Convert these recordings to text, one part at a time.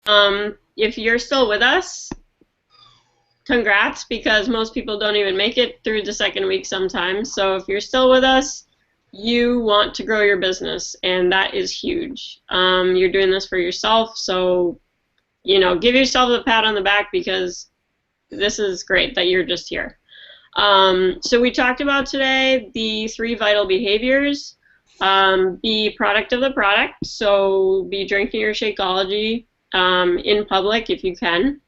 If you're still with us, congrats, because most people don't even make it through the second week sometimes. So if you're still with us, you want to grow your business, and that is huge. You're doing this for yourself, so give yourself a pat on the back because this is great that you're just here. So we talked about today the 3 vital behaviors. Be product of the product, so be drinking your Shakeology in public if you can.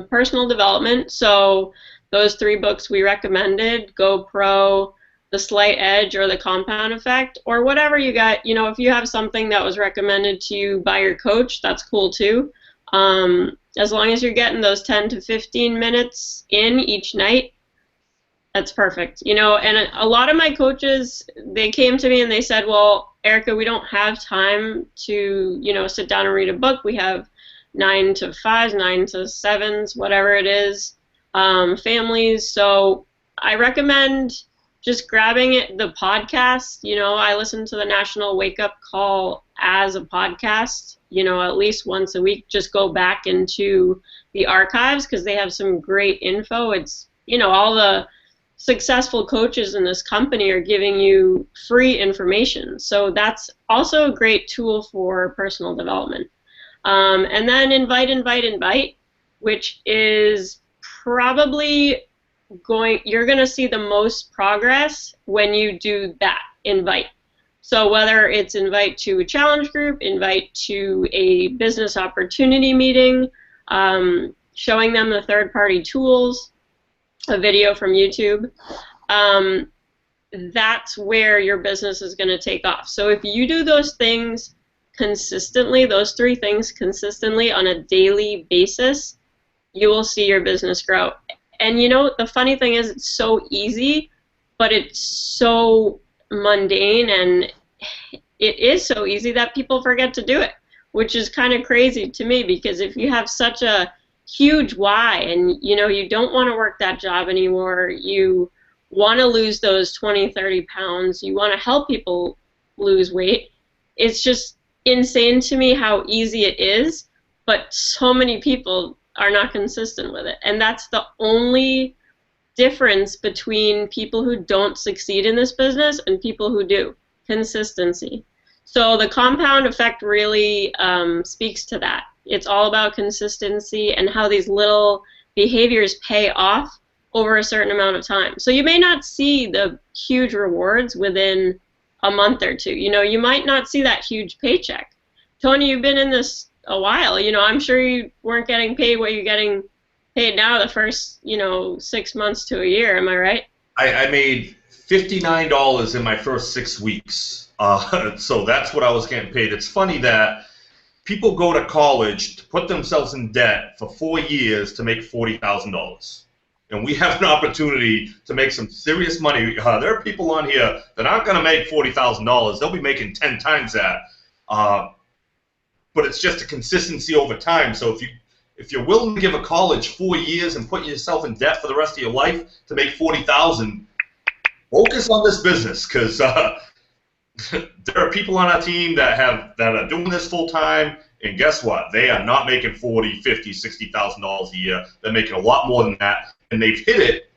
Personal development, so those 3 books we recommended, GoPro, The Slight Edge, or The Compound Effect, or whatever you got. If you have something that was recommended to you by your coach, that's cool too. As long as you're getting those 10 to 15 minutes in each night, that's perfect. And a lot of my coaches, they came to me and they said, well, Erica, we don't have time to, sit down and read a book. We have 9 to 5s, 9 to 7s, whatever it is, families. So I recommend just grabbing the podcast. I listen to the National Wake Up Call as a podcast, at least once a week. Just go back into the archives because they have some great info. It's, all the successful coaches in this company are giving you free information. So that's also a great tool for personal development. And then invite, which is probably you're going to see the most progress when you do that, invite. So whether it's invite to a challenge group, invite to a business opportunity meeting, showing them the third-party tools, a video from YouTube, that's where your business is going to take off. So if you do those things consistently, those 3 things consistently on a daily basis, you will see your business grow. And the funny thing is, it's so easy, but it's so mundane, and it is so easy that people forget to do it, which is kind of crazy to me, because if you have such a huge why and you don't want to work that job anymore, you want to lose those 20-30 pounds, you want to help people lose weight, it's just insane to me how easy it is, but so many people are not consistent with it. And that's the only difference between people who don't succeed in this business and people who do: consistency. So the compound effect really speaks to that. It's all about consistency and how these little behaviors pay off over a certain amount of time. So you may not see the huge rewards within a month or 2. You might not see that huge paycheck. Tony, you've been in this a while. I'm sure you weren't getting paid what you're getting paid now the first, 6 months to a year. Am I right? I made $59 in my first 6 weeks. So that's what I was getting paid. It's funny that people go to college to put themselves in debt for 4 years to make $40,000. And we have an opportunity to make some serious money. There are people on here that aren't going to make $40,000. They'll be making 10 times that. But it's just a consistency over time. So if you're willing to give a college 4 years and put yourself in debt for the rest of your life to make $40,000, focus on this business, because there are people on our team that are doing this full time, and guess what? They are not making $40,000, $50,000, $60,000 a year. They're making a lot more than that, and they've hit it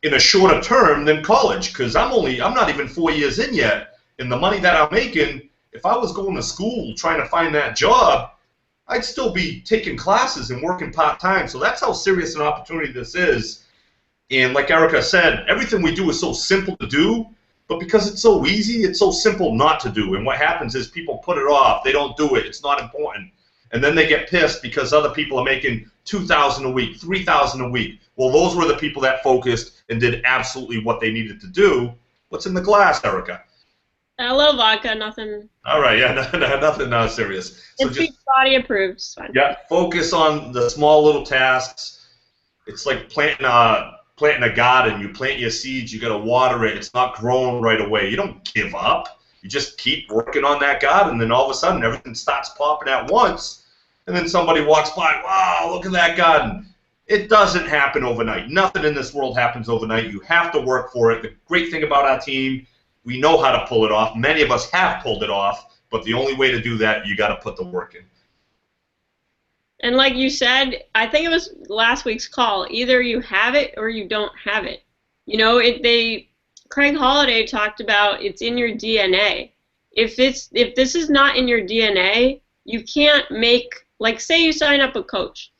in a shorter term than college. Because I'm not even 4 years in yet, and the money that I'm making, if I was going to school trying to find that job, I'd still be taking classes and working part-time. So that's how serious an opportunity this is. And like Erica said, everything we do is so simple to do, but because it's so easy, it's so simple not to do. And what happens is people put it off. They don't do it. It's not important. And then they get pissed because other people are making $2,000 a week, $3,000 a week. Well, those were the people that focused and did absolutely what they needed to do. What's in the glass, Erica? A little vodka, nothing. All right, yeah, nothing serious. So it's just body approved. It's fine. Yeah, focus on the small little tasks. It's like planting a garden. You plant your seeds, you got to water it. It's not growing right away. You don't give up. You just keep working on that garden, and then all of a sudden everything starts popping at once, and then somebody walks by, wow, look at that garden. It doesn't happen overnight. Nothing in this world happens overnight. You have to work for it. The great thing about our team, we know how to pull it off. Many of us have pulled it off, but the only way to do that, you got to put the work in. And like you said, I think it was last week's call, either you have it or you don't have it. You know, Craig Holliday talked about it's in your DNA. If this is not in your DNA, you can't make, like, say you sign up a coach.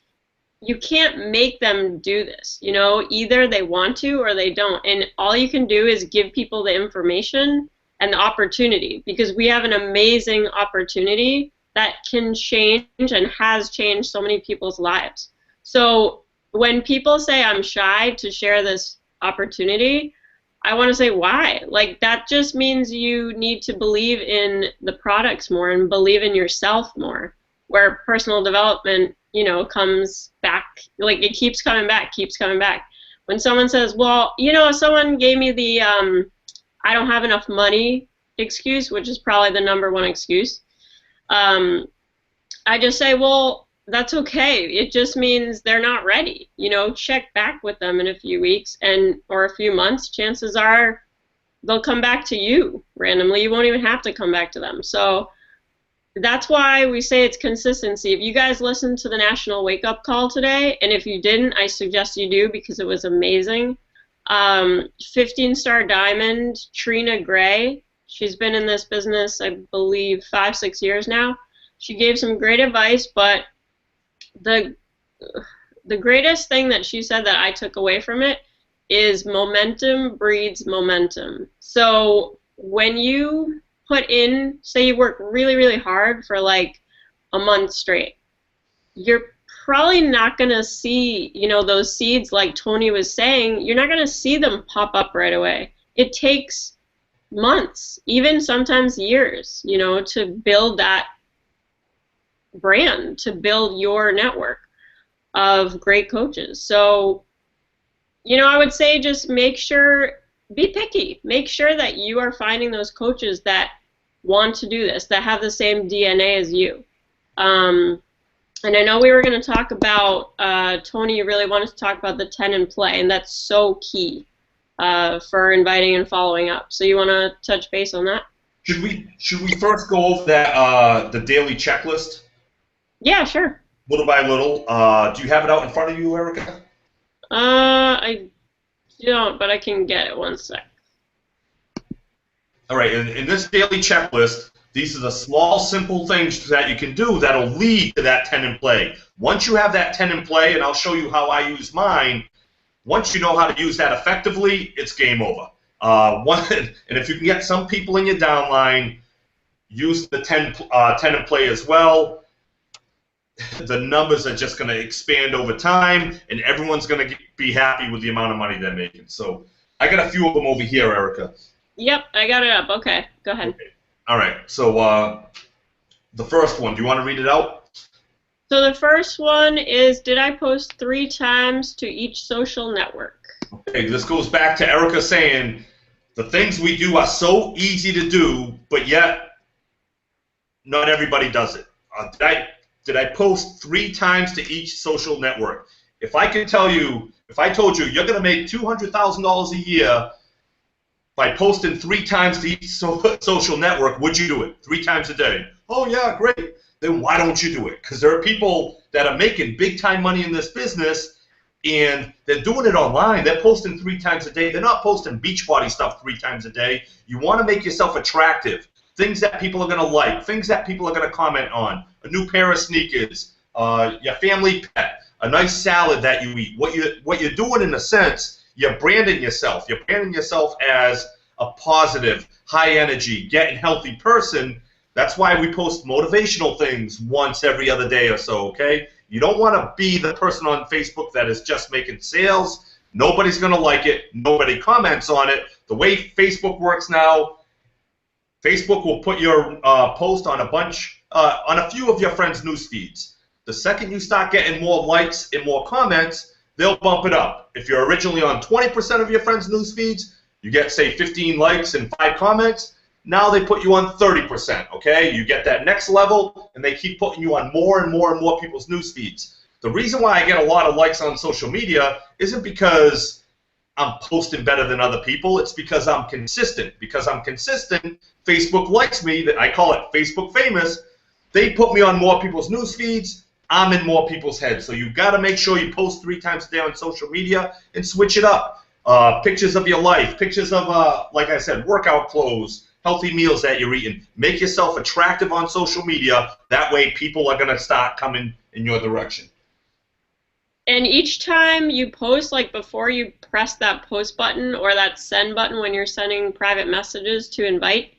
You can't make them do this. You know, either they want to or they don't. And all you can do is give people the information and the opportunity, because we have an amazing opportunity that can change and has changed so many people's lives. So when people say I'm shy to share this opportunity, I want to say why? Like, that just means you need to believe in the products more and believe in yourself more, where personal development, you know, comes back, like it keeps coming back, keeps coming back. When someone says, well, you know, someone gave me the I don't have enough money excuse, which is probably the #1 excuse, I just say, well, that's okay. It just means they're not ready. You know, check back with them in a few weeks or a few months. Chances are they'll come back to you randomly. You won't even have to come back to them. So that's why we say it's consistency. If you guys listened to the National Wake Up Call today, and if you didn't, I suggest you do, because it was amazing. 15-star diamond, Trina Gray. She's been in this business, I believe, 5-6 years now. She gave some great advice, but the greatest thing that she said that I took away from it is momentum breeds momentum. So when you put in, say you work really, really hard for like a month straight, you're probably not going to see, you know, those seeds, like Tony was saying, you're not going to see them pop up right away. It takes months, even sometimes years, you know, to build that brand, to build your network of great coaches. So, you know, I would say just make sure, be picky. Make sure that you are finding those coaches that want to do this, that have the same DNA as you. And I know we were going to talk about, Tony, you really wanted to talk about the 10 in play, and that's so key for inviting and following up. So you want to touch base on that? Should we first go over that the daily checklist? Yeah, sure. Little by little. Do you have it out in front of you, Erica? I don't, but I can get it. One sec. All right. In this daily checklist, these are the small, simple things that you can do that'll lead to that 10 in play. Once you have that 10 in play, and I'll show you how I use mine, once you know how to use that effectively, it's game over. And if you can get some people in your downline, use the 10 in play as well. The numbers are just going to expand over time, and everyone's going to be happy with the amount of money they're making. So I got a few of them over here, Erica. Yep, I got it up. Okay, go ahead. Okay. All right. So the first one, do you want to read it out? So the first one is, did I post 3 times to each social network? Okay, this goes back to Erica saying the things we do are so easy to do, but yet not everybody does it. Did I post 3 times to each social network? If I told you you're going to make $200,000 a year by posting 3 times to each social network, would you do it 3 times a day? Oh yeah, great. Then why don't you do it? Because there are people that are making big time money in this business, and they're doing it online. They're posting 3 times a day. They're not posting Beachbody stuff 3 times a day. You want to make yourself attractive. Things that people are going to like, things that people are going to comment on, a new pair of sneakers, your family pet, a nice salad that you eat. What you're doing, in a sense, you're branding yourself. You're branding yourself as a positive, high energy, getting healthy person. That's why we post motivational things once every other day or so, okay? You don't want to be the person on Facebook that is just making sales. Nobody's going to like it. Nobody comments on it. The way Facebook works now, Facebook will put your post on a few of your friends' news feeds. The second you start getting more likes and more comments, they'll bump it up. If you're originally on 20% of your friends' news feeds, you get, say, 15 likes and 5 comments. Now they put you on 30%, okay? You get that next level, and they keep putting you on more and more and more people's news feeds. The reason why I get a lot of likes on social media isn't because I'm posting better than other people. It's because I'm consistent. Because I'm consistent, Facebook likes me. I call it Facebook famous. They put me on more people's news feeds. I'm in more people's heads. So you've got to make sure you post 3 times a day on social media and switch it up. Pictures of your life, pictures of, like I said, workout clothes, healthy meals that you're eating. Make yourself attractive on social media. That way people are going to start coming in your direction. And each time you post, like before you press that post button or that send button when you're sending private messages to invite,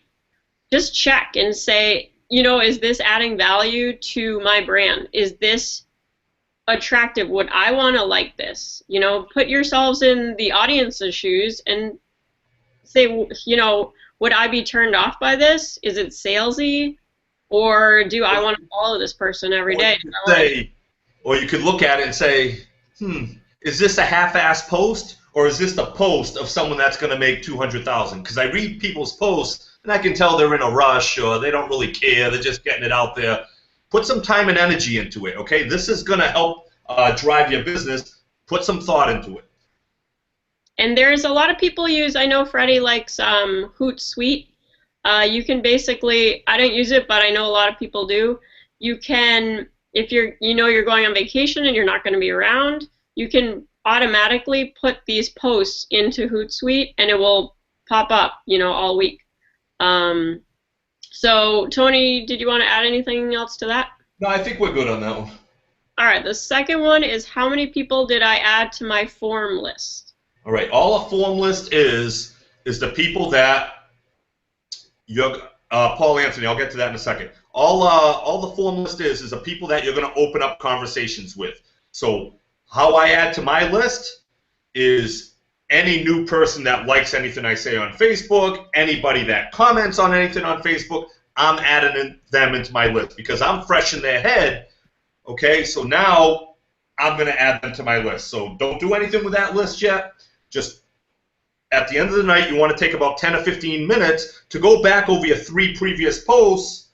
just check and say, you know, is this adding value to my brand? Is this attractive? Would I want to like this? You know, put yourselves in the audience's shoes and say, you know, would I be turned off by this? Is it salesy? Or do I want to follow this person every day? Or you could look at it and say, is this a half-assed post, or is this the post of someone that's going to make $200,000? Because I read people's posts, and I can tell they're in a rush, or they don't really care. They're just getting it out there. Put some time and energy into it, okay? This is going to help drive your business. Put some thought into it. And there's a lot of people use, I know Freddie likes Hootsuite. You can basically, I don't use it, but I know a lot of people do. You can, if you're going on vacation and you're not going to be around, you can automatically put these posts into Hootsuite and it will pop up, you know, all week. So Tony, did you want to add anything else to that? No, I think we're good on that one. All right, the second one is how many people did I add to my form list? All right, all a form list is the people that you're, Paul Anthony, I'll get to that in a second. All the form list is the people that you're going to open up conversations with. So how I add to my list is any new person that likes anything I say on Facebook, anybody that comments on anything on Facebook, I'm adding them into my list because I'm fresh in their head. Okay, so now I'm going to add them to my list. So don't do anything with that list yet. Just at the end of the night, you want to take about 10 or 15 minutes to go back over your 3 previous posts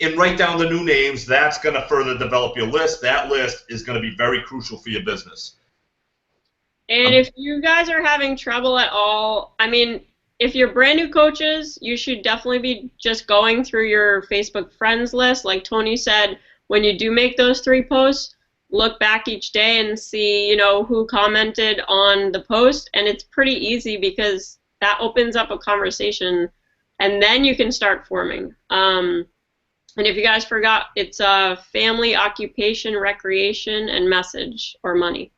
and write down the new names. That's going to further develop your list. That list is going to be very crucial for your business. And if you guys are having trouble at all, I mean, if you're brand new coaches, you should definitely be just going through your Facebook friends list. Like Tony said, when you do make those 3 posts, look back each day and see, you know, who commented on the post. And it's pretty easy because that opens up a conversation and then you can start forming. And if you guys forgot, it's family, occupation, recreation, and message or money.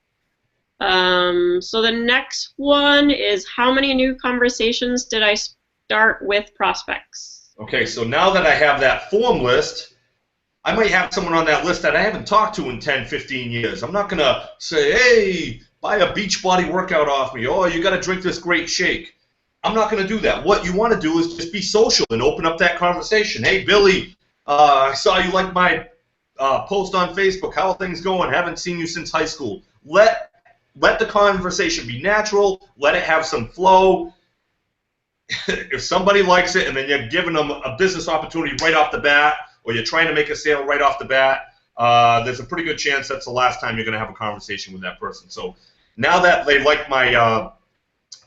So the next one is how many new conversations did I start with prospects? Okay, so now that I have that form list, I might have someone on that list that I haven't talked to in 10, 15 years. I'm not going to say, hey, buy a Beachbody workout off me. Oh, you got to drink this great shake. I'm not going to do that. What you want to do is just be social and open up that conversation. Hey, Billy, I saw you like my post on Facebook. How are things going? Haven't seen you since high school. Let the conversation be natural. Let it have some flow. If somebody likes it and then you're giving them a business opportunity right off the bat, or you're trying to make a sale right off the bat, there's a pretty good chance that's the last time you're going to have a conversation with that person. So now that they like my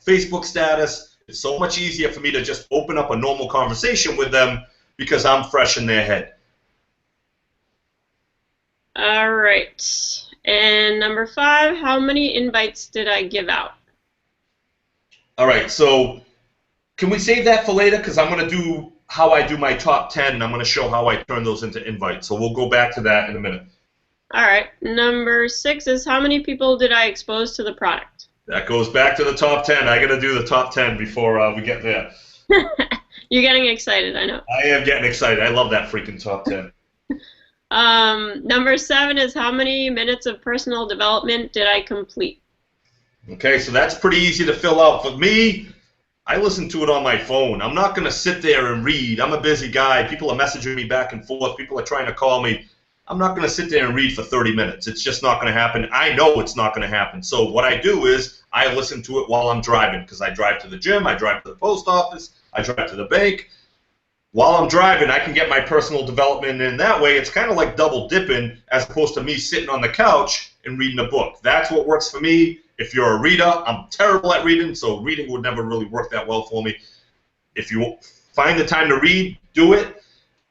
Facebook status, it's so much easier for me to just open up a normal conversation with them because I'm fresh in their head. All right. And number 5, how many invites did I give out? All right, so can we save that for later? Because I'm going to do how I do my top 10, and I'm going to show how I turn those into invites. So we'll go back to that in a minute. All right. Number 6 is how many people did I expose to the product? That goes back to the top 10. I got to do the top 10 before we get there. You're getting excited, I know. I am getting excited. I love that freaking top 10. Number 7 is how many minutes of personal development did I complete? Okay, so that's pretty easy to fill out. For me, I listen to it on my phone. I'm not going to sit there and read. I'm a busy guy. People are messaging me back and forth. People are trying to call me. I'm not going to sit there and read for 30 minutes. It's just not going to happen. I know it's not going to happen. So what I do is I listen to it while I'm driving because I drive to the gym, I drive to the post office, I drive to the bank. While I'm driving, I can get my personal development in that way. It's kind of like double dipping as opposed to me sitting on the couch and reading a book. That's what works for me. If you're a reader, I'm terrible at reading, so reading would never really work that well for me. If you find the time to read, do it.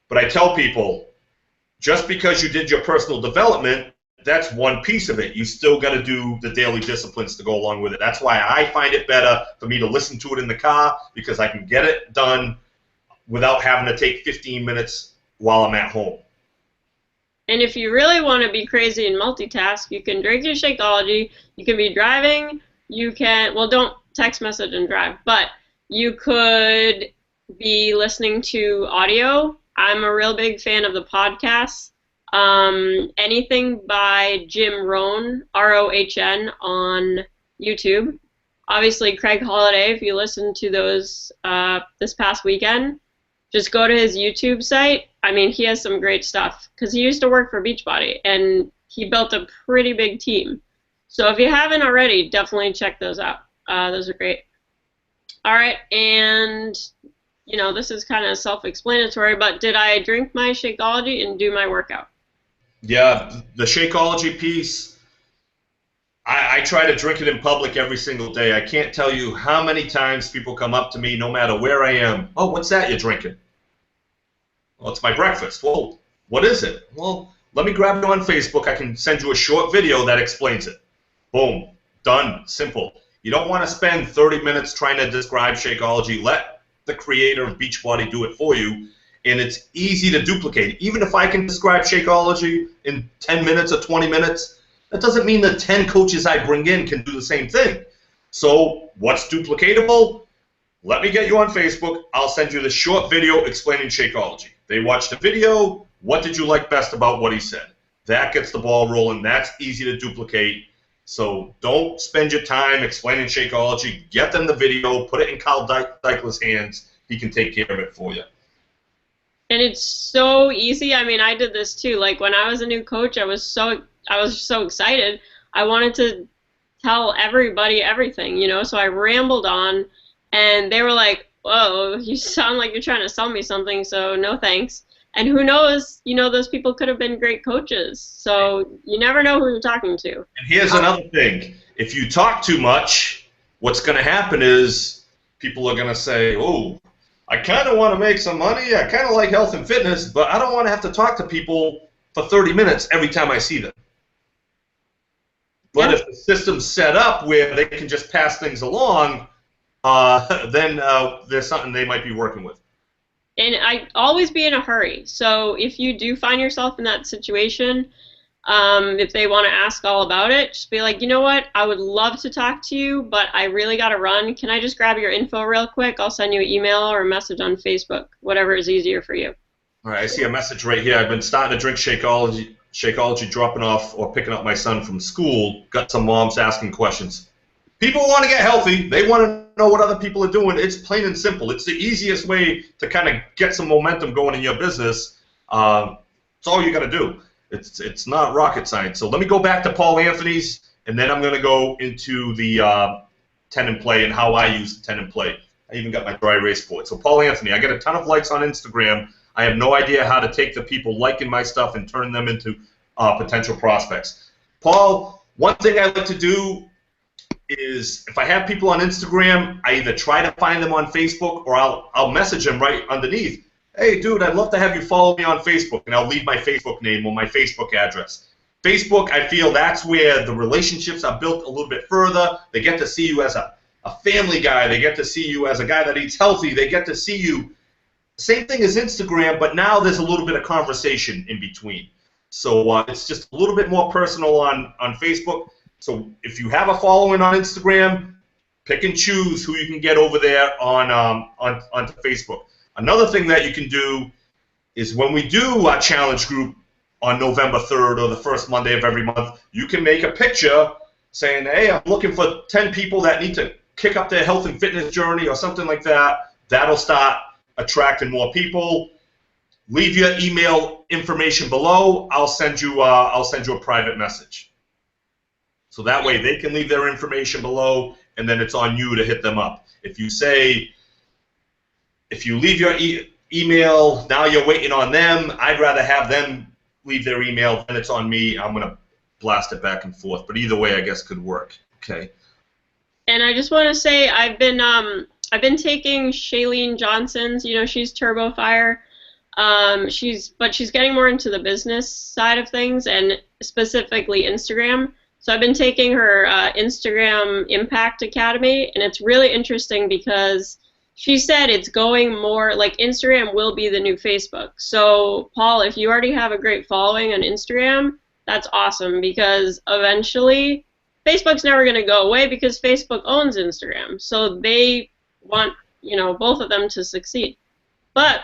But I tell people, just because you did your personal development, that's one piece of it. You still got to do the daily disciplines to go along with it. That's why I find it better for me to listen to it in the car, because I can get it done without having to take 15 minutes while I'm at home. And if you really want to be crazy and multitask, you can drink your Shakeology, you can be driving, you can, well, don't text message and drive, but you could be listening to audio. I'm a real big fan of the podcasts. Anything by Jim Rohn, R-O-H-N, on YouTube. Obviously, Craig Holiday, if you listen to those this past weekend, just go to his YouTube site. I mean, he has some great stuff, because he used to work for Beachbody, and he built a pretty big team. So if you haven't already, definitely check those out. Those are great. All right, and you know, this is kind of self-explanatory, but did I drink my Shakeology and do my workout? Yeah, the Shakeology piece, I try to drink it in public every single day. I can't tell you how many times people come up to me, no matter where I am. Oh, what's that you're drinking? Well, it's my breakfast. Well, what is it? Well, let me grab you on Facebook. I can send you a short video that explains it. Boom. Done. Simple. You don't want to spend 30 minutes trying to describe Shakeology. Let the creator of Beachbody do it for you, and it's easy to duplicate. Even if I can describe Shakeology in 10 minutes or 20 minutes, that doesn't mean the 10 coaches I bring in can do the same thing. So what's duplicatable? Let me get you on Facebook. I'll send you the short video explaining Shakeology. They watch the video. What did you like best about what he said? That gets the ball rolling. That's easy to duplicate. So don't spend your time explaining Shakeology. Get them the video. Put it in Kyle Deichler's hands. He can take care of it for you. And it's so easy. I mean, I did this too. Like when I was a new coach, I was so excited. I wanted to tell everybody everything, you know. So I rambled on, and they were like, "Whoa, you sound like you're trying to sell me something." So no thanks. And who knows? You know, those people could have been great coaches. So you never know who you're talking to. And here's another thing: if you talk too much, what's going to happen is people are going to say, "Oh, I kind of want to make some money. I kind of like health and fitness, but I don't want to have to talk to people for 30 minutes every time I see them." But if the system's set up where they can just pass things along, then there's something they might be working with. And I always be in a hurry. So if you do find yourself in that situation, if they want to ask all about it, just be like, you know what, I would love to talk to you, but I really got to run. Can I just grab your info real quick? I'll send you an email or a message on Facebook, whatever is easier for you. All right, I see a message right here. I've been starting to drink Shakeology, dropping off or picking up my son from school. Got some moms asking questions. People want to get healthy. They want to know what other people are doing. It's plain and simple. It's the easiest way to kind of get some momentum going in your business. It's all you got to do. It's not rocket science. So let me go back to Paul Anthony's, and then I'm going to go into the 10 and play and how I use the 10 and play. I even got my dry erase board. So Paul Anthony, I get a ton of likes on Instagram. I have no idea how to take the people liking my stuff and turn them into potential prospects. Paul, one thing I like to do is if I have people on Instagram, I either try to find them on Facebook or I'll message them right underneath. Hey, dude, I'd love to have you follow me on Facebook, and I'll leave my Facebook name or my Facebook address. Facebook, I feel that's where the relationships are built a little bit further. They get to see you as a family guy. They get to see you as a guy that eats healthy. They get to see you. Same thing as Instagram, but now there's a little bit of conversation in between. So it's just a little bit more personal on Facebook. So if you have a following on Instagram, pick and choose who you can get over there onto Facebook. Another thing that you can do is when we do our challenge group on November 3rd or the first Monday of every month, you can make a picture saying, hey, I'm looking for 10 people that need to kick up their health and fitness journey or something like that. That'll start attracting more people. Leave your email information below. I'll send you a private message. So that way they can leave their information below, and then it's on you to hit them up. If you leave your email, now you're waiting on them. I'd rather have them leave their email, then it's on me. I'm going to blast it back and forth. But either way, I guess could work. Okay. And I just want to say I've been taking Shailene Johnson's, you know, she's Turbo Fire. She's getting more into the business side of things and specifically Instagram. So I've been taking her Instagram Impact Academy, and it's really interesting because she said it's going more like Instagram will be the new Facebook. So Paul, if you already have a great following on Instagram, that's awesome because eventually Facebook's never going to go away because Facebook owns Instagram. So they want, both of them to succeed. But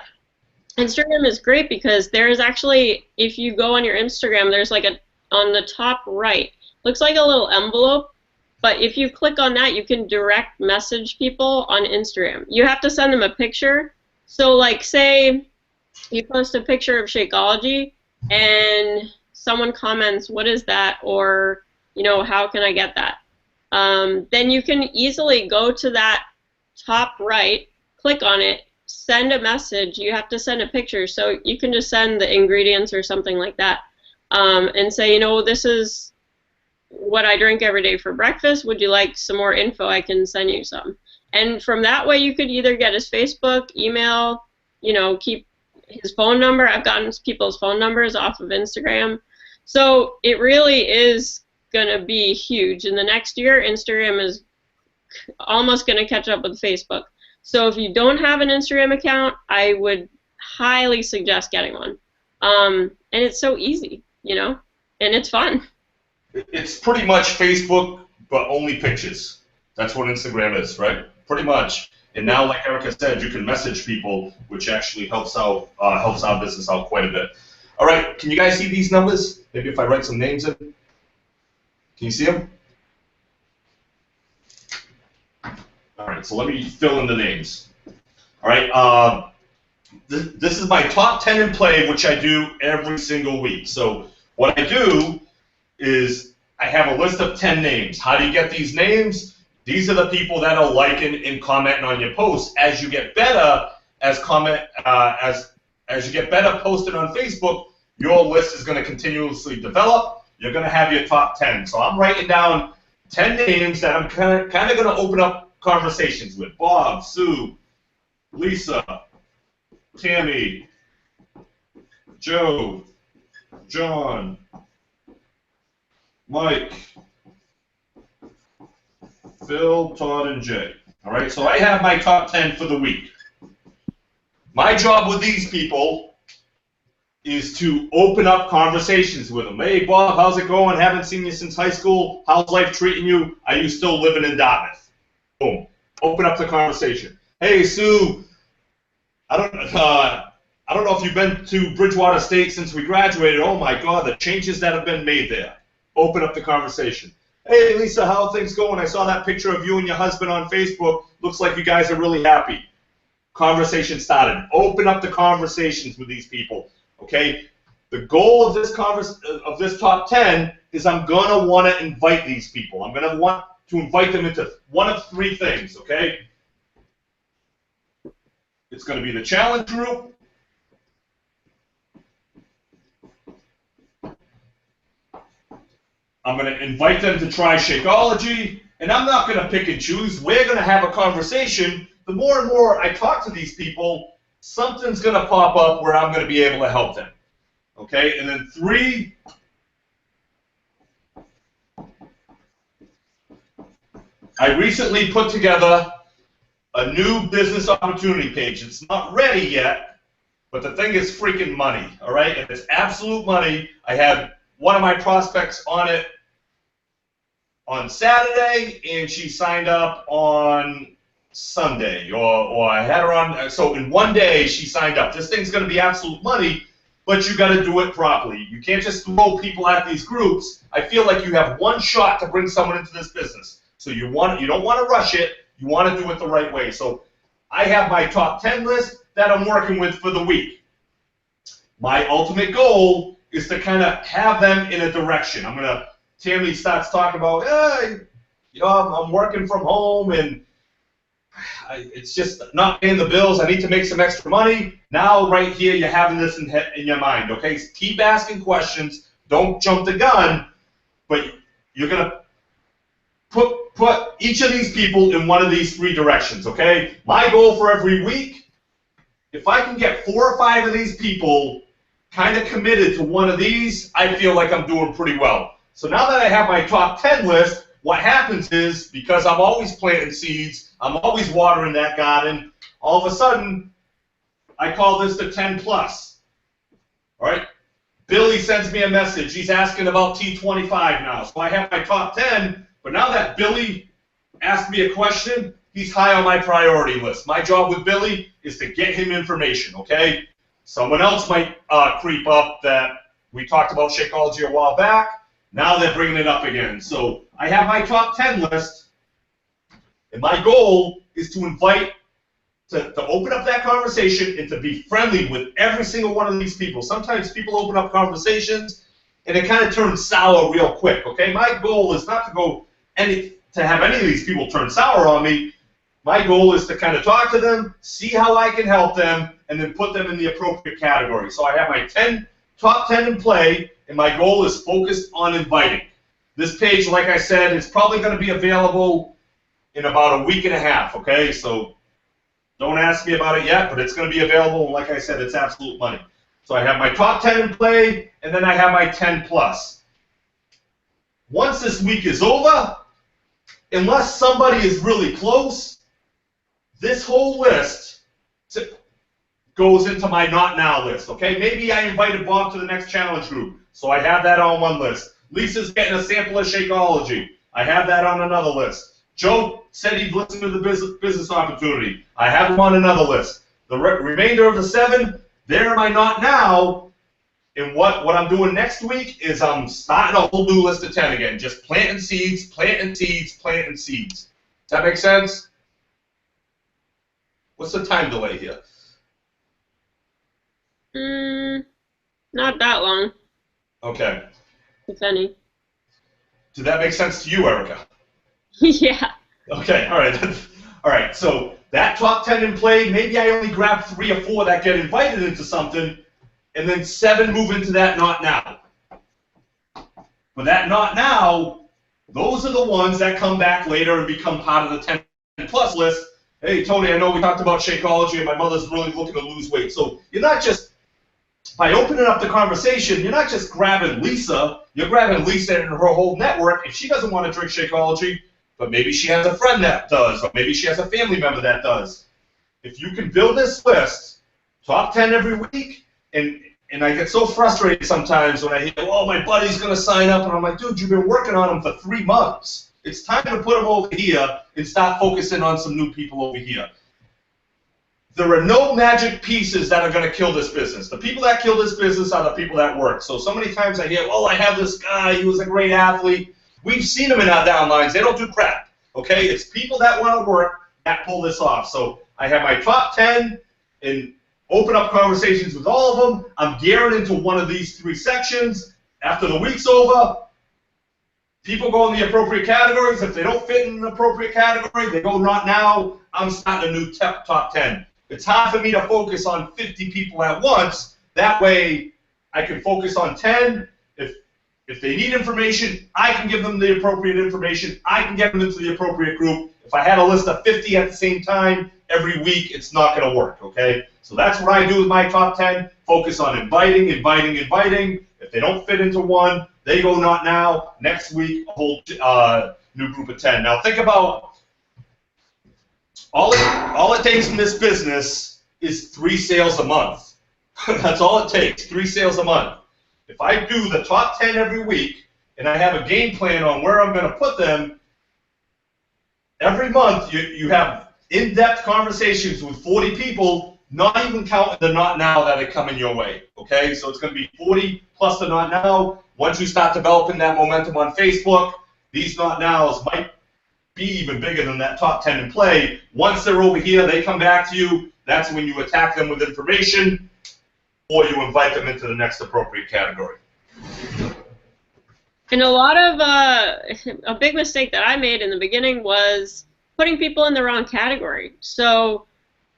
Instagram is great because there's actually, if you go on your Instagram, there's like on the top right, looks like a little envelope, but if you click on that, you can direct message people on Instagram. You have to send them a picture. So like say you post a picture of Shakeology and someone comments, what is that? Or, how can I get that? Then you can easily go to that top right, click on it, send a message. You have to send a picture, so you can just send the ingredients or something like that, and say, this is what I drink every day for breakfast. Would you like some more info? I can send you some. And from that way, you could either get his Facebook, email, keep his phone number. I've gotten people's phone numbers off of Instagram. So it really is going to be huge. In the next year, Instagram is almost going to catch up with Facebook. So if you don't have an Instagram account, I would highly suggest getting one. And it's so easy, and it's fun. It's pretty much Facebook, but only pictures. That's what Instagram is, right? Pretty much. And now, like Erica said, you can message people, which actually helps our business out quite a bit. All right, can you guys see these numbers? Maybe if I write some names in. Can you see them? All right, so let me fill in the names. All right, this is my top 10 in play, which I do every single week. So what I do is I have a list of 10 names. How do you get these names? These are the people that are liking and commenting on your posts. As you get better, as you get better posted on Facebook, your list is going to continuously develop. You're going to have your top 10. So I'm writing down 10 names that I'm kind of going to open up conversations with. Bob, Sue, Lisa, Tammy, Joe, John, Mike, Phil, Todd, and Jay. All right, so I have my top 10 for the week. My job with these people is to open up conversations with them. Hey, Bob, how's it going? Haven't seen you since high school. How's life treating you? Are you still living in Dartmouth? Boom. Open up the conversation. Hey, Sue, I don't know if you've been to Bridgewater State since we graduated. Oh, my God, the changes that have been made there. Open up the conversation. Hey, Lisa, how are things going? I saw that picture of you and your husband on Facebook. Looks like you guys are really happy. Conversation started. Open up the conversations with these people, okay? The goal of this top 10 is I'm going to want to invite these people. I'm going to want to invite them into one of three things, okay? It's going to be the challenge group. I'm going to invite them to try Shakeology, and I'm not going to pick and choose. We're going to have a conversation. The more and more I talk to these people, something's going to pop up where I'm going to be able to help them. Okay? And then 3, I recently put together a new business opportunity page. It's not ready yet, but the thing is freaking money, all right? And it's absolute money. I had one of my prospects on it on Saturday, and she signed up on Sunday, or I had her on, so in one day she signed up. This thing's going to be absolute money, but you got to do it properly. You can't just throw people at these groups. I feel like you have one shot to bring someone into this business. So you don't want to rush it. You want to do it the right way. So I have my top 10 list that I'm working with for the week. My ultimate goal is to kind of have them in a direction. Tammy starts talking about, hey, I'm working from home and it's just not paying the bills. I need to make some extra money. Now, right here, you're having this in your mind, okay? So keep asking questions. Don't jump the gun, but you're going to put each of these people in one of these 3 directions, okay? My goal for every week If I can get 4 or 5 of these people kind of committed to one of these, I feel like I'm doing pretty well. So now that I have my top 10 list, what happens is, because I'm always planting seeds, I'm always watering that garden, all of a sudden, I call this the 10 plus. All right? Billy sends me a message. He's asking about T25 now. So I have my top 10, but now that Billy asked me a question, he's high on my priority list. My job with Billy is to get him information, okay? Someone else might creep up that we talked about Shakeology a while back. Now they're bringing it up again. So I have my top 10 list, and my goal is to invite, to open up that conversation and to be friendly with every single one of these people. Sometimes people open up conversations, and it kind of turns sour real quick, okay? My goal is not to have any of these people turn sour on me. My goal is to kind of talk to them, see how I can help them, and then put them in the appropriate category. So I have my top 10 in play, and my goal is focused on inviting. This page, like I said, is probably going to be available in about a week and a half, okay? So don't ask me about it yet, but it's going to be available, and like I said, it's absolute money. So I have my top 10 in play, and then I have my 10 plus. Once this week is over, unless somebody is really close, this whole list goes into my not now list, okay? Maybe I invited Bob to the next challenge group, so I have that on one list. Lisa's getting a sample of Shakeology. I have that on another list. Joe said he'd listen to the business opportunity. I have them on another list. The remainder of the 7, they're in my not now, and what I'm doing next week is I'm starting a whole new list of 10 again, just planting seeds, planting seeds, planting seeds. Does that make sense? What's the time delay here? Not that long. Okay. If any. Did that make sense to you, Erica? Yeah. Okay, all right. All right, so that top 10 in play, maybe I only grab 3 or 4 that get invited into something, and then 7 move into that not now. But that not now, those are the ones that come back later and become part of the 10 plus list. Hey, Tony, I know we talked about Shakeology, and my mother's really looking to lose weight. So you're not just, by opening up the conversation, you're not just grabbing Lisa, you're grabbing Lisa and her whole network. If she doesn't want to drink Shakeology, but maybe she has a friend that does, or maybe she has a family member that does. If you can build this list, top 10 every week, and I get so frustrated sometimes when I hear, oh, my buddy's going to sign up, and I'm like, dude, you've been working on him for 3 months. It's time to put him over here and start focusing on some new people over here. There are no magic pieces that are going to kill this business. The people that kill this business are the people that work. So many times I hear, oh, I have this guy, he was a great athlete. We've seen them in our downlines. They don't do crap, okay? It's people that want to work that pull this off. So I have my top 10 and open up conversations with all of them. I'm gearing into one of these 3 sections. After the week's over, people go in the appropriate categories. If they don't fit in an appropriate category, they go not now. I'm starting a new top 10. It's hard for me to focus on 50 people at once. That way, I can focus on 10. If they need information, I can give them the appropriate information. I can get them into the appropriate group. If I had a list of 50 at the same time every week, it's not going to work, okay? So that's what I do with my top 10. Focus on inviting, inviting, inviting. If they don't fit into one, they go not now. Next week, a whole new group of 10. Now think about all it takes in this business is 3 sales a month. That's all it takes, 3 sales a month. If I do the top 10 every week, and I have a game plan on where I'm going to put them, every month you have in-depth conversations with 40 people, not even counting the not now that are coming your way, okay? So it's going to be 40 plus the not now. Once you start developing that momentum on Facebook, these not nows might be even bigger than that top 10 in play. Once they're over here, they come back to you. That's when you attack them with information, or you invite them into the next appropriate category. And a big mistake that I made in the beginning was putting people in the wrong category. So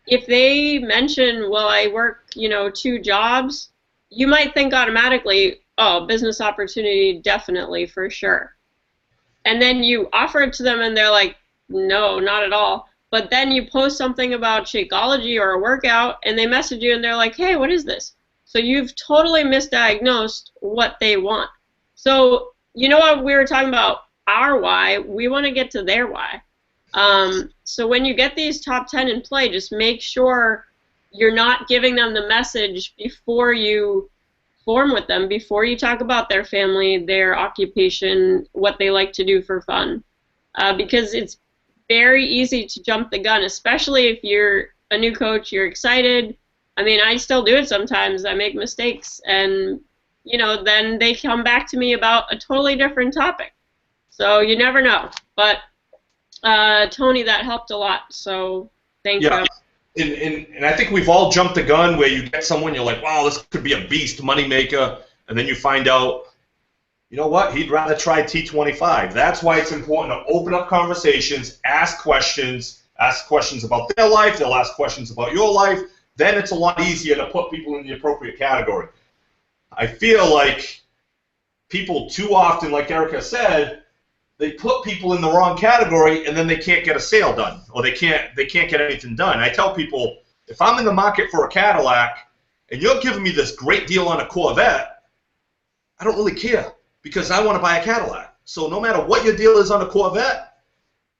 if they mention, well, I work, 2 jobs, you might think automatically, oh, business opportunity, definitely, for sure. And then you offer it to them and they're like, no, not at all. But then you post something about Shakeology or a workout, and they message you and they're like, hey, what is this? So you've totally misdiagnosed what they want. So you know what we were talking about, our why, we want to get to their why. So when you get these top 10 in play, just make sure you're not giving them the message before you form with them, before you talk about their family, their occupation, what they like to do for fun. Because it's very easy to jump the gun, especially if you're a new coach, you're excited. I mean, I still do it sometimes. I make mistakes, and then they come back to me about a totally different topic. So you never know. But Tony, that helped a lot. So thank you. And I think we've all jumped the gun where you get someone, you're like, wow, this could be a beast moneymaker, and then you find out, you know what, he'd rather try T25. That's why it's important to open up conversations, ask questions about their life, they'll ask questions about your life, then it's a lot easier to put people in the appropriate category. I feel like people too often, like Erica said, they put people in the wrong category and then they can't get a sale done, or they can't get anything done. I tell people, if I'm in the market for a Cadillac and you're giving me this great deal on a Corvette, I don't really care because I want to buy a Cadillac. So no matter what your deal is on a Corvette,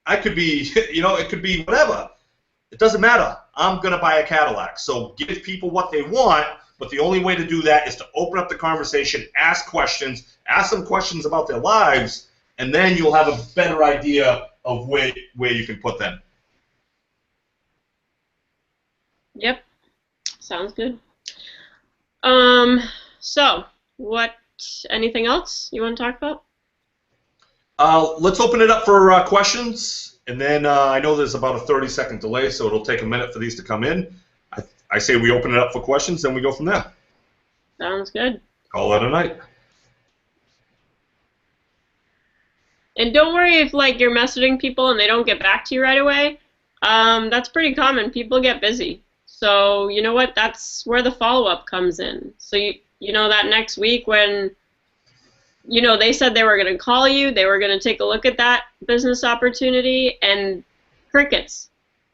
I could be, it could be whatever. It doesn't matter. I'm going to buy a Cadillac. So give people what they want, but the only way to do that is to open up the conversation, ask them questions about their lives, and then you'll have a better idea of where you can put them. Yep. Sounds good. So, anything else you want to talk about? Let's open it up for questions, and then I know there's about a 30-second delay, so it'll take a minute for these to come in. I say we open it up for questions, then we go from there. Sounds good. Call that a night. And don't worry if you're messaging people and they don't get back to you right away. That's pretty common. People get busy. So you know what? That's where the follow-up comes in. So you know that next week when they said they were going to call you, they were going to take a look at that business opportunity, and crickets.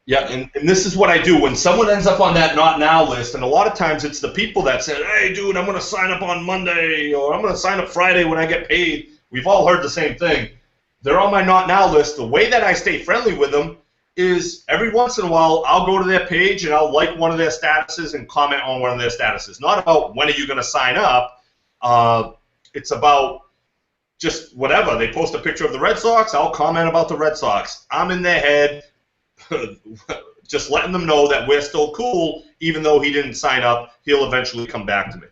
Yeah, and this is what I do. When someone ends up on that not now list, and a lot of times it's the people that said, hey, dude, I'm going to sign up on Monday, or I'm going to sign up Friday when I get paid. We've all heard the same thing. They're on my not now list. The way that I stay friendly with them is every once in a while I'll go to their page and I'll like one of their statuses and comment on one of their statuses. Not about when are you going to sign up. It's about just whatever. They post a picture of the Red Sox, I'll comment about the Red Sox. I'm in their head just letting them know that we're still cool, even though he didn't sign up. He'll eventually come back to me.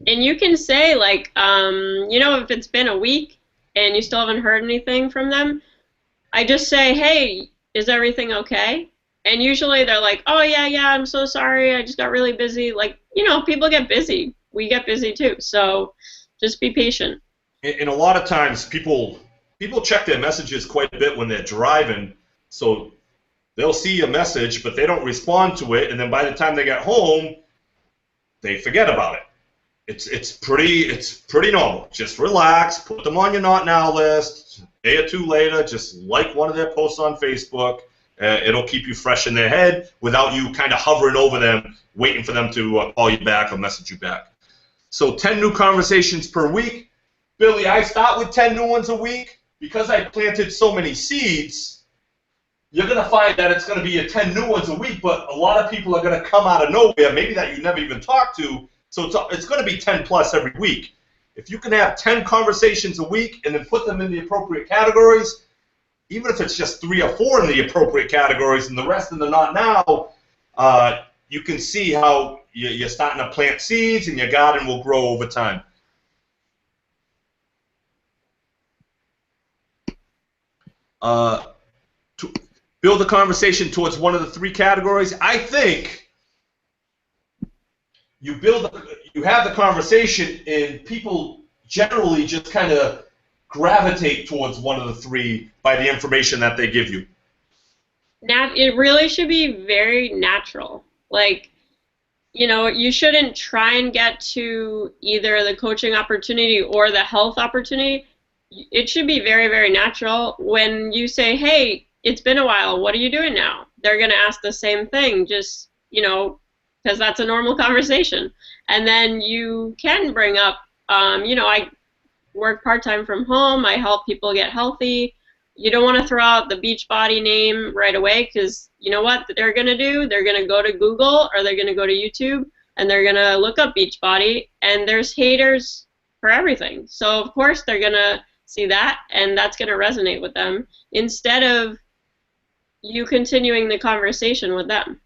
And you can say, if it's been a week and you still haven't heard anything from them, I just say, hey, is everything okay? And usually they're like, oh, yeah, I'm so sorry. I just got really busy. People get busy. We get busy too. So just be patient. And a lot of times people check their messages quite a bit when they're driving. So they'll see a message, but they don't respond to it. And then by the time they get home, they forget about it. It's pretty normal. Just relax, put them on your not now list. A day or two later, just like one of their posts on Facebook. It'll keep you fresh in their head without you kind of hovering over them, waiting for them to call you back or message you back. So 10 new conversations per week. Billy, I start with 10 new ones a week because I planted so many seeds. You're going to find that it's going to be 10 new ones a week, but a lot of people are going to come out of nowhere, maybe that you never even talked to. So it's going to be 10 plus every week. If you can have 10 conversations a week and then put them in the appropriate categories, even if it's just 3 or 4 in the appropriate categories and the rest in the not now, you can see how you're starting to plant seeds and your garden will grow over time. To build a conversation towards one of the 3 categories, I think you have the conversation and people generally just kind of gravitate towards one of the 3 by the information that they give you. It really should be very natural. You shouldn't try and get to either the coaching opportunity or the health opportunity. It should be very, very natural. When you say, hey, it's been a while. What are you doing now? They're going to ask the same thing, just, because that's a normal conversation. And then you can bring up, I work part-time from home. I help people get healthy. You don't want to throw out the Beachbody name right away, because you know what they're going to do? They're going to go to Google, or they're going to go to YouTube, and they're going to look up Beachbody, and there's haters for everything. So of course they're going to see that, and that's going to resonate with them, instead of you continuing the conversation with them.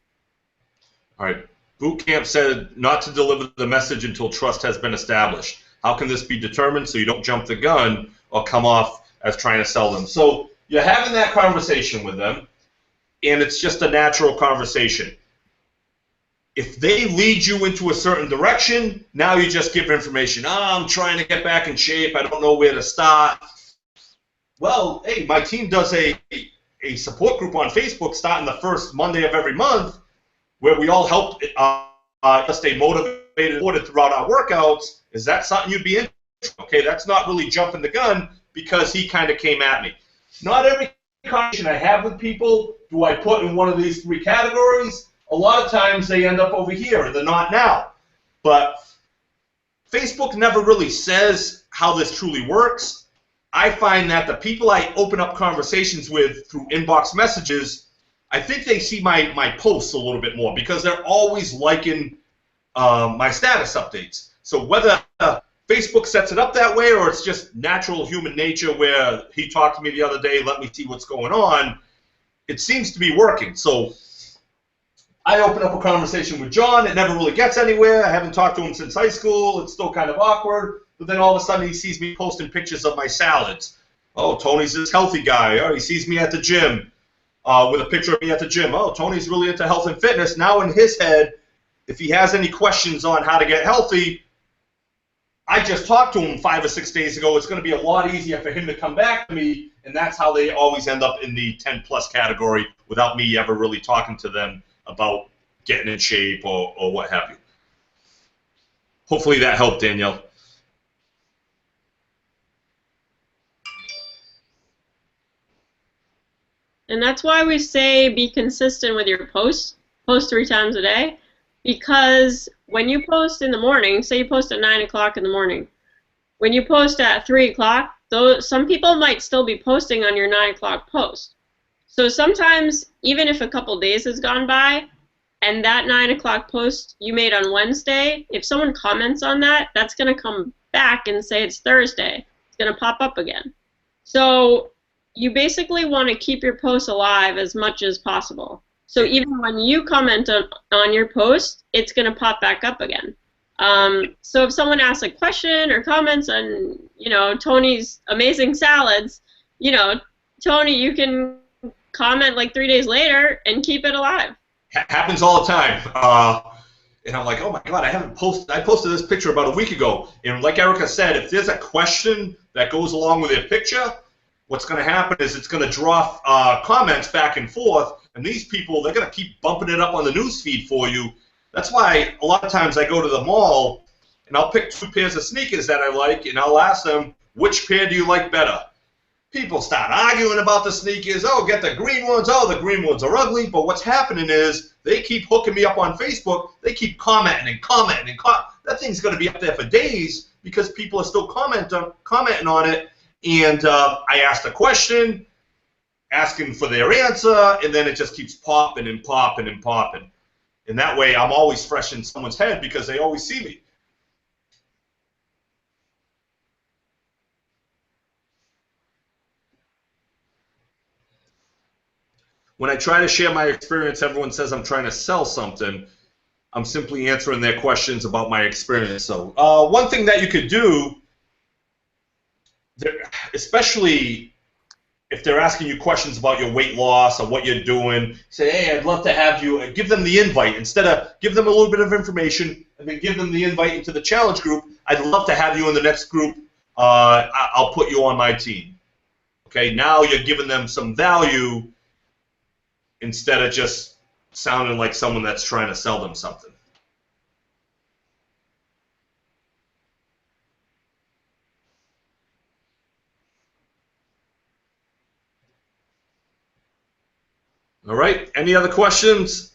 All right. Bootcamp said not to deliver the message until trust has been established. How can this be determined so you don't jump the gun or come off as trying to sell them? So you're having that conversation with them, and it's just a natural conversation. If they lead you into a certain direction, now you just give information. I'm trying to get back in shape. I don't know where to start. Well, hey, my team does a support group on Facebook starting the first Monday of every month, where we all help stay motivated throughout our workouts. Is that something you'd be interested in? Okay, that's not really jumping the gun, because he kind of came at me. Not every conversation I have with people do I put in one of these three categories. A lot of times they end up over here, and they're not now. But Facebook never really says how this truly works. I find that the people I open up conversations with through inbox messages, I think they see my posts a little bit more, because they're always liking my status updates. So whether Facebook sets it up that way, or it's just natural human nature where he talked to me the other day, let me see what's going on, it seems to be working. So I open up a conversation with John. It never really gets anywhere. I haven't talked to him since high school. It's still kind of awkward. But then all of a sudden he sees me posting pictures of my salads. Oh, Tony's this healthy guy. Oh, he sees me at the gym with a picture of me at the gym. Oh, Tony's really into health and fitness. Now in his head, if he has any questions on how to get healthy, I just talked to him 5 or 6 days ago. It's going to be a lot easier for him to come back to me, and that's how they always end up in the 10-plus category without me ever really talking to them about getting in shape or what have you. Hopefully that helped, Danielle. And that's why we say be consistent with your posts. Post 3 times a day. Because when you post in the morning, say you post at 9 o'clock in the morning, when you post at 3 o'clock, some people might still be posting on your 9 o'clock post. So sometimes, even if a couple days has gone by, and that 9 o'clock post you made on Wednesday, if someone comments on that, that's going to come back and say it's Thursday. It's going to pop up again. So you basically want to keep your posts alive as much as possible. So even when you comment on your post, it's going to pop back up again. So if someone asks a question or comments on, Tony's amazing salads, Tony, you can comment like 3 days later and keep it alive. Happens all the time. And I'm like, oh my God, I posted this picture about a week ago. And like Erica said, if there's a question that goes along with their picture, what's going to happen is it's going to draw comments back and forth. And these people, they're going to keep bumping it up on the news feed for you. That's why a lot of times I go to the mall and I'll pick 2 pairs of sneakers that I like, and I'll ask them, which pair do you like better? People start arguing about the sneakers. Oh, get the green ones. Oh, the green ones are ugly. But what's happening is they keep hooking me up on Facebook. They keep commenting and commenting and that thing's going to be up there for days because people are still commenting on it. And I asked a question, asking for their answer, and then it just keeps popping and popping and popping. And that way I'm always fresh in someone's head because they always see me. When I try to share my experience, everyone says I'm trying to sell something. I'm simply answering their questions about my experience. So one thing that you could do, especially if they're asking you questions about your weight loss or what you're doing, say, hey, I'd love to have you, give them the invite. Instead of give them a little bit of information and then give them the invite into the challenge group, I'd love to have you in the next group. I'll put you on my team. Okay, now you're giving them some value instead of just sounding like someone that's trying to sell them something. All right. Any other questions?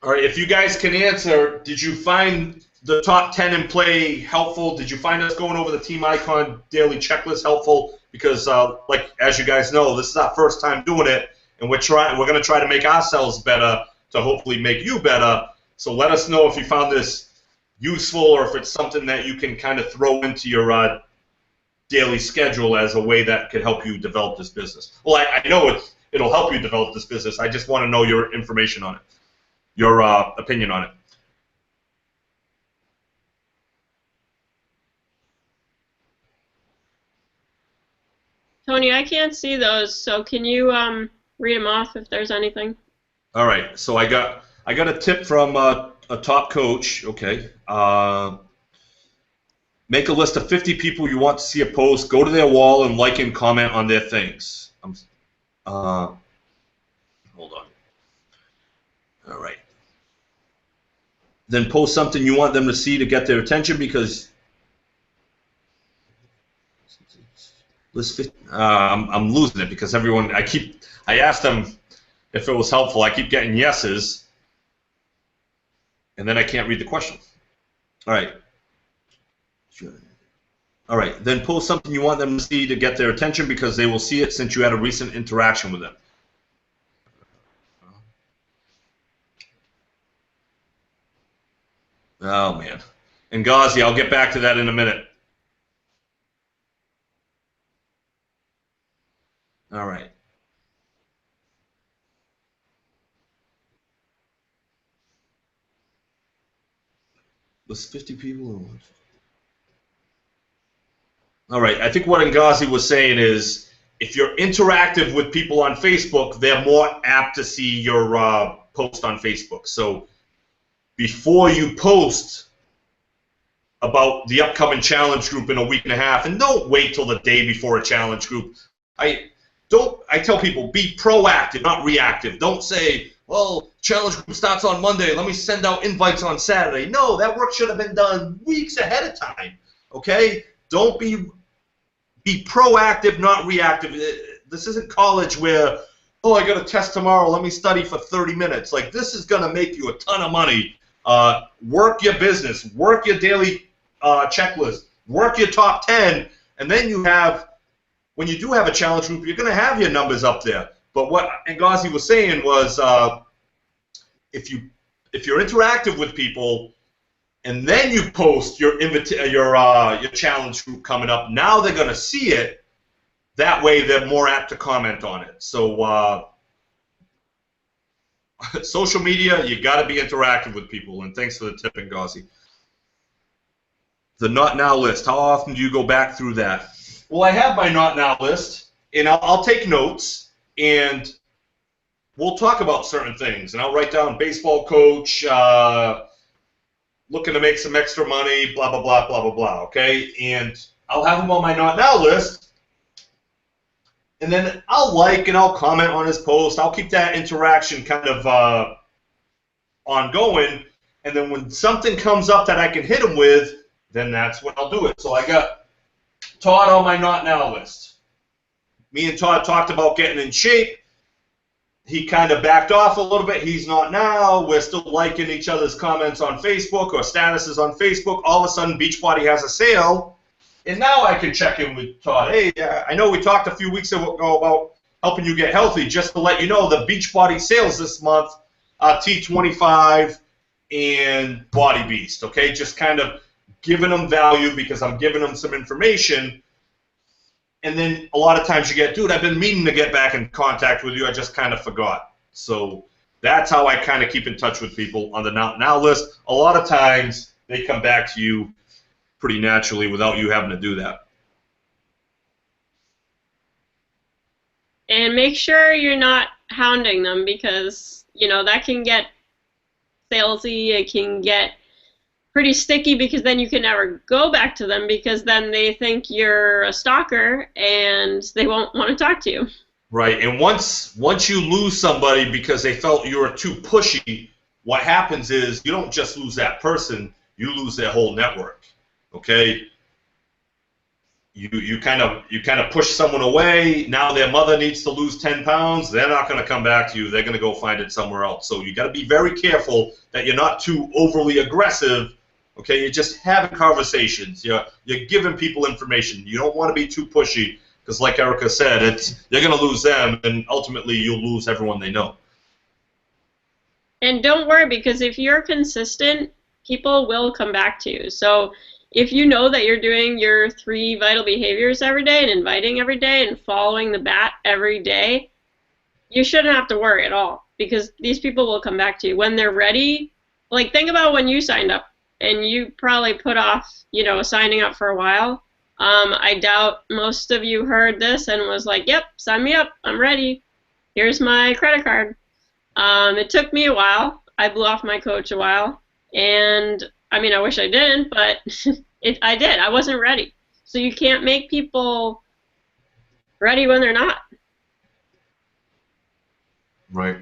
All right. If you guys can answer, did you find the top 10 in play helpful? Did you find us going over the Team Icon daily checklist helpful? Because, like as you guys know, this is our first time doing it, and we're going to try to make ourselves better to hopefully make you better. So let us know if you found this useful or if it's something that you can kind of throw into your daily schedule as a way that could help you develop this business. Well, I know it'll help you develop this business. I just want to know your information on it, your opinion on it. Tony, I can't see those, so can you read them off if there's anything? All right. So I got a tip from a top coach. Okay. Make a list of 50 people you want to see a post. Go to their wall and like and comment on their things. Hold on. All right. Then post something you want them to see to get their attention because I'm losing it because everyone I asked them if it was helpful. I keep getting yeses, and then I can't read the question. All right. All right. Then post something you want them to see to get their attention because they will see it since you had a recent interaction with them. Oh, man. And Ghazi, I'll get back to that in a minute. All right. List 50 people. All right. I think what Ngazi was saying is if you're interactive with people on Facebook, they're more apt to see your post on Facebook. So before you post about the upcoming challenge group in a week and a half, and don't wait till the day before a challenge group. I tell people, be proactive, not reactive. Don't say, well, challenge group starts on Monday, let me send out invites on Saturday. No, that work should have been done weeks ahead of time, okay? Don't be proactive, not reactive. This isn't college where, oh, I got a test tomorrow, let me study for 30 minutes. Like, this is going to make you a ton of money. Work your business, work your daily checklist, work your top 10, and then you have, when you do have a challenge group, you're going to have your numbers up there. But what Ngazi was saying was if you're interactive with people and then you post your challenge group coming up, now they're going to see it. That way they're more apt to comment on it. So social media, you got to be interactive with people. And thanks for the tip, Ngazi. The Not Now list. How often do you go back through that? Well, I have my Not Now list, and I'll take notes, and we'll talk about certain things. And I'll write down baseball coach, looking to make some extra money, blah, blah, blah, blah, blah, blah, okay? And I'll have them on my Not Now list, and then I'll like and I'll comment on his post. I'll keep that interaction kind of ongoing, and then when something comes up that I can hit him with, then that's when I'll do it. So I got Todd on my Not Now list. Me and Todd talked about getting in shape. He kind of backed off a little bit. He's not now. We're still liking each other's comments on Facebook or statuses on Facebook. All of a sudden, Beachbody has a sale. And now I can check in with Todd. Hey, I know we talked a few weeks ago about helping you get healthy. Just to let you know, the Beachbody sales this month are T25 and Body Beast. Okay, just kind of giving them value because I'm giving them some information. And then a lot of times you get, dude, I've been meaning to get back in contact with you. I just kind of forgot. So that's how I kind of keep in touch with people on the Not Now list. A lot of times they come back to you pretty naturally without you having to do that. And make sure you're not hounding them because, you know, that can get salesy. It can get pretty sticky because then you can never go back to them because then they think you're a stalker and they won't want to talk to you. Right, and once you lose somebody because they felt you were too pushy, what happens is you don't just lose that person, you lose their whole network. Okay, you kind of push someone away. Now their mother needs to lose 10 pounds. They're not going to come back to you. They're going to go find it somewhere else. So you got to be very careful that you're not too overly aggressive. Okay, you're just having conversations. You're giving people information. You don't want to be too pushy because, like Erica said, you're going to lose them, and ultimately you'll lose everyone they know. And don't worry, because if you're consistent, people will come back to you. So if you know that you're doing your 3 vital behaviors every day and inviting every day and following the bat every day, you shouldn't have to worry at all, because these people will come back to you when they're ready. Like, think about when you signed up and you probably put off, signing up for a while. I doubt most of you heard this and was like, yep, sign me up, I'm ready. Here's my credit card. It took me a while. I blew off my coach a while, and I mean, I wish I didn't, but I did. I wasn't ready. So you can't make people ready when they're not. Right.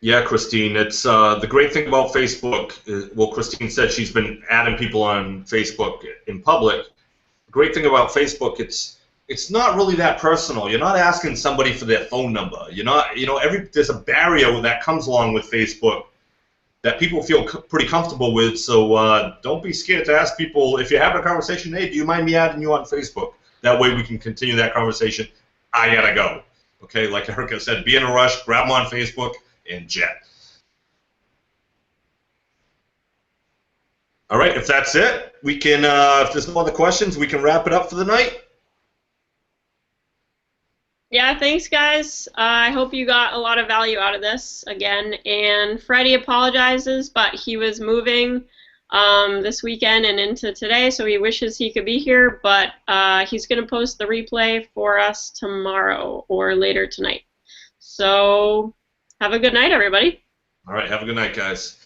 Yeah, Christine, it's the great thing about Facebook. Well, Christine said she's been adding people on Facebook in public. The great thing about Facebook, it's not really that personal. You're not asking somebody for their phone number. You're not, there's a barrier that comes along with Facebook that people feel pretty comfortable with. So don't be scared to ask people if you're having a conversation. Hey, do you mind me adding you on Facebook? That way we can continue that conversation. I gotta go. Okay, like Erica said, be in a rush, grab them on Facebook, and jet. All right, if that's it, we can. If there's no other questions, we can wrap it up for the night. Yeah, thanks, guys. I hope you got a lot of value out of this again. And Freddie apologizes, but he was moving this weekend and into today, so he wishes he could be here. But he's going to post the replay for us tomorrow or later tonight. So have a good night, everybody. All right, have a good night, guys.